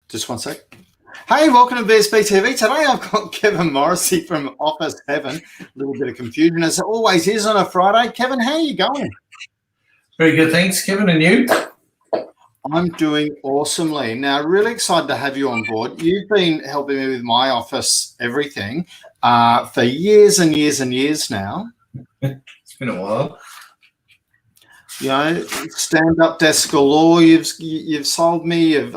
Just one sec. Hey, welcome to BSB TV. Today I've got Kevin Morrissey from Office Heaven. A little bit of confusion as it always is on a Friday. Kevin, how are you going? Very good, thanks, Kevin. And you? I'm doing awesomely. Now, really excited to have you on board. You've been helping me with my office everything for years and years and years now. It's been a while. You know, stand-up desk galore. You've sold me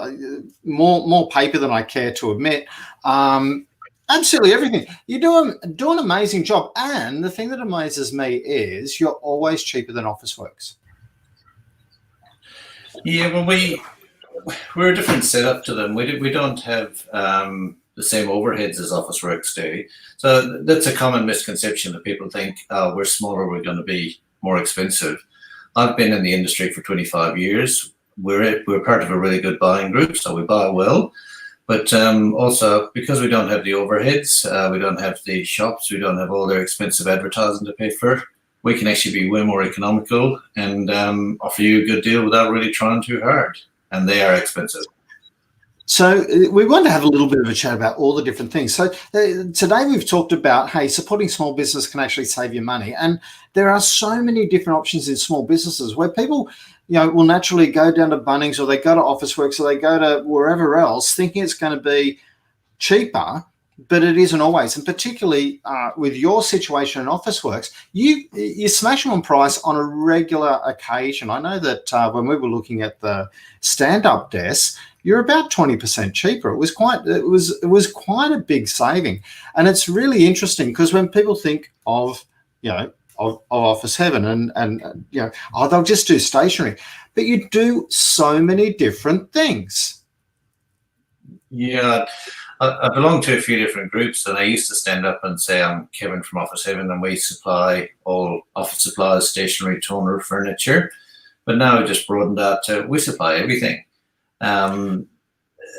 more paper than I care to admit. Absolutely everything. You're doing an amazing job. And the thing that amazes me is you're always cheaper than Officeworks. Yeah, well, we're a different setup to them. We don't have the same overheads as Officeworks do. So that's a common misconception that people think, oh, we're smaller, we're going to be more expensive. I've been in the industry for 25 years. We're part of a really good buying group, so we buy well. But also, because we don't have the overheads, we don't have the shops, we don't have all their expensive advertising to pay for, we can actually be way more economical and offer you a good deal without really trying too hard. And they are expensive. So we want to have a little bit of a chat about all the different things. So today we've talked about, hey, supporting small business can actually save you money. And there are so many different options in small businesses where people, will naturally go down to Bunnings or they go to Officeworks or they go to wherever else thinking it's going to be cheaper, but it isn't always. And particularly with your situation in Officeworks, you smash them on price on a regular occasion. I know that when we were looking at the stand-up desk, you're about 20% cheaper. It was quite a big saving, and it's really interesting because when people think of Office Heaven and they'll just do stationery, but you do so many different things. Yeah, I belong to a few different groups, and I used to stand up and say I'm Kevin from Office Heaven, and we supply all office supplies, stationery, toner, furniture. But now we just broadened out to we supply everything.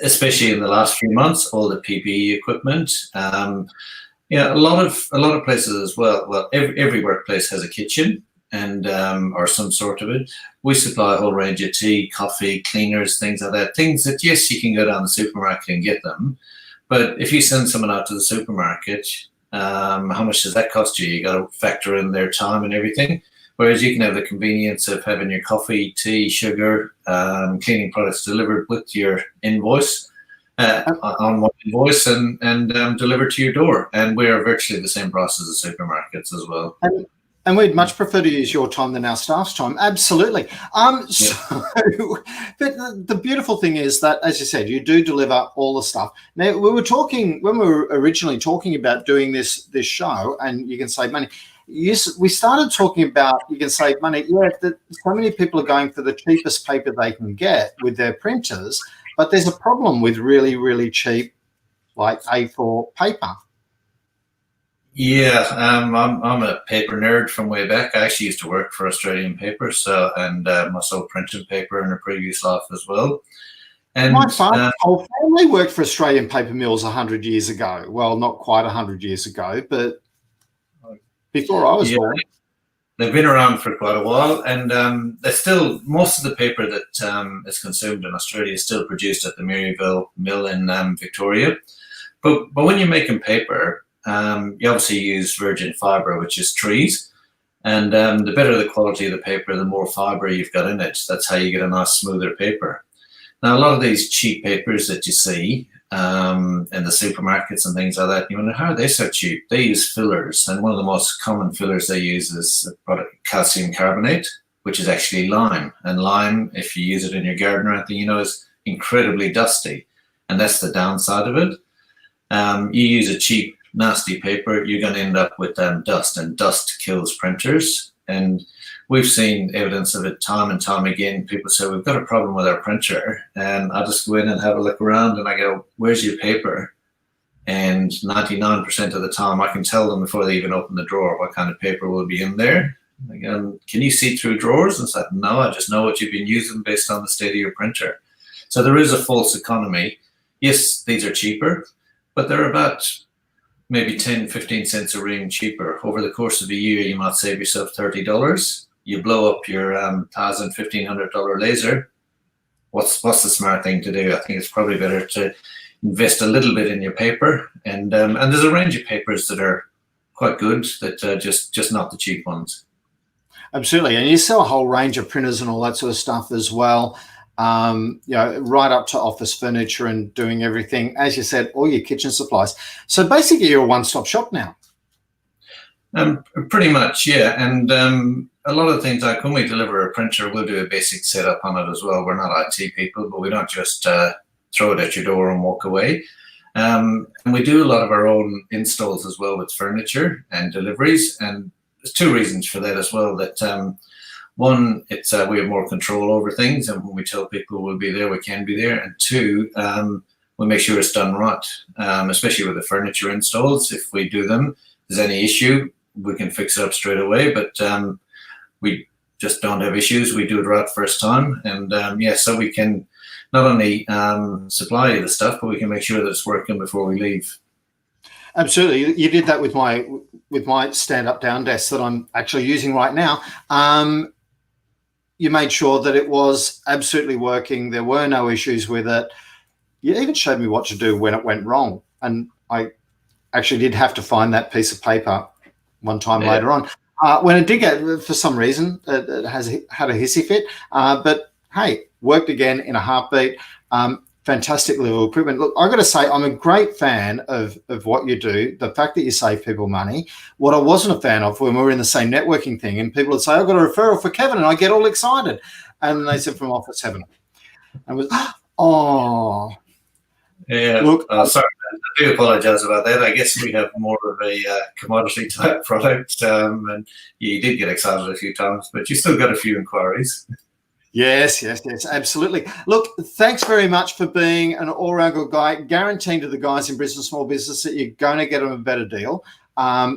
Especially in the last few months, all the PPE equipment. A lot of places as well. Well, every workplace has a kitchen and or some sort of it. We supply a whole range of tea, coffee, cleaners, things like that. Things that yes, you can go down the supermarket and get them, but if you send someone out to the supermarket, how much does that cost you? You got to factor in their time and everything. Whereas you can have the convenience of having your coffee, tea, sugar, cleaning products delivered with your invoice on one invoice and delivered to your door. And we are virtually the same price as the supermarkets as well. And we'd much prefer to use your time than our staff's time. Absolutely. But the beautiful thing is that, as you said, you do deliver all the stuff. Now, we were talking, when we were originally talking about doing this show, and you can save money, yes, we started talking about you can save money. Yeah, so many people are going for the cheapest paper they can get with their printers, but there's a problem with really, really cheap, like A4 paper. Yeah, I'm a paper nerd from way back. I actually used to work for Australian Paper, and I sold printing paper in a previous life as well. And my father's whole family worked for Australian Paper Mills 100 years ago. Well, not quite 100 years ago, but before I was born. They've been around for quite a while, and they're still, most of the paper that is consumed in Australia is still produced at the Maryville Mill in Victoria. But when you're making paper, you obviously use virgin fibre, which is trees, and the better the quality of the paper, the more fibre you've got in it. That's how you get a nice smoother paper. Now, a lot of these cheap papers that you see in the supermarkets and things like that, you wonder, how are they so cheap? They use fillers, and one of the most common fillers they use is a product, calcium carbonate, which is actually lime. And lime, if you use it in your garden or anything, is incredibly dusty, and that's the downside of it. You use a cheap, nasty paper, you're going to end up with dust, and dust kills printers. And we've seen evidence of it time and time again. People say, we've got a problem with our printer. And I just go in and have a look around and I go, where's your paper? And 99% of the time I can tell them before they even open the drawer what kind of paper will be in there. Again, can you see through drawers? And it's like, no, I just know what you've been using based on the state of your printer. So there is a false economy. Yes, these are cheaper, but they're about maybe 10, 15 cents a ring cheaper. Over the course of a year, you might save yourself $30. You blow up your $1,000, $1,500 laser, what's the smart thing to do. I think it's probably better to invest a little bit in your paper, and there's a range of papers that are quite good, that just not the cheap ones. Absolutely, and you sell a whole range of printers and all that sort of stuff as well. Right up to office furniture and doing everything, as you said, all your kitchen supplies. So basically, you're a one-stop shop now. Pretty much, yeah. And a lot of things, like when we deliver a printer, we'll do a basic setup on it as well. We're not IT people, but we don't just throw it at your door and walk away. And we do a lot of our own installs as well with furniture and deliveries. And there's two reasons for that as well. That one, it's we have more control over things, and when we tell people we'll be there, we can be there. And two, we make sure it's done right, especially with the furniture installs. If we do them, if there's any issue, we can fix it up straight away. But we just don't have issues. We do it right first time, and so we can not only supply you the stuff, but we can make sure that it's working before we leave. Absolutely, you did that with my stand-up down desk that I'm actually using right now. You made sure that it was absolutely working. There were no issues with it. You even showed me what to do when it went wrong, and I actually did have to find that piece of paper one time later on. When it did get, for some reason, it had a hissy fit, but hey, worked again in a heartbeat. Fantastic level of equipment. Look, I've got to say, I'm a great fan of what you do, the fact that you save people money. What I wasn't a fan of when we were in the same networking thing, and people would say, I've got a referral for Kevin, and I get all excited. And they said, from Office Heaven. And was, oh. Yeah, look, sorry, I do apologise about that. I guess we have more of a commodity type product, and you did get excited a few times, but you still got a few inquiries. Yes, absolutely. Look, thanks very much for being an all-round good guy, guaranteeing to the guys in Brisbane Small Business that you're going to get them a better deal,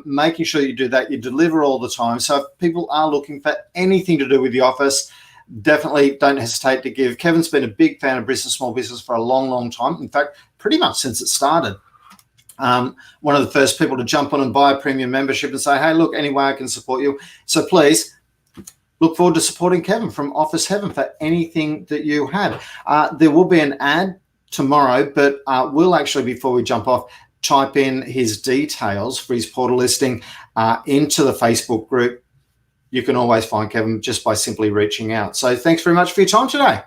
making sure you do that, you deliver all the time. So if people are looking for anything to do with the office, definitely don't hesitate to give. Kevin's been a big fan of Brisbane Small Business for a long, long time. In fact, pretty much since it started. One of the first people to jump on and buy a premium membership and say, hey, look, any way I can support you. So please, look forward to supporting Kevin from Office Heaven for anything that you had. There will be an ad tomorrow, but we'll actually, before we jump off, type in his details for his portal listing into the Facebook group. You can always find Kevin just by simply reaching out. So thanks very much for your time today.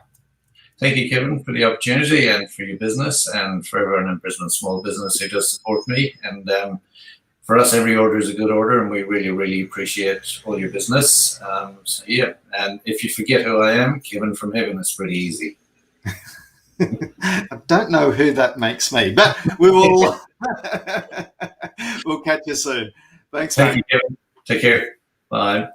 Thank you, Kevin, for the opportunity and for your business, and for everyone in Brisbane Small Business who does support me. And for us, every order is a good order, and we really, really appreciate all your business. And if you forget who I am, Kevin from Heaven, it's pretty easy. I don't know who that makes me, but we will. We'll catch you soon. Thanks, Thank you, Kevin. Take care. Bye.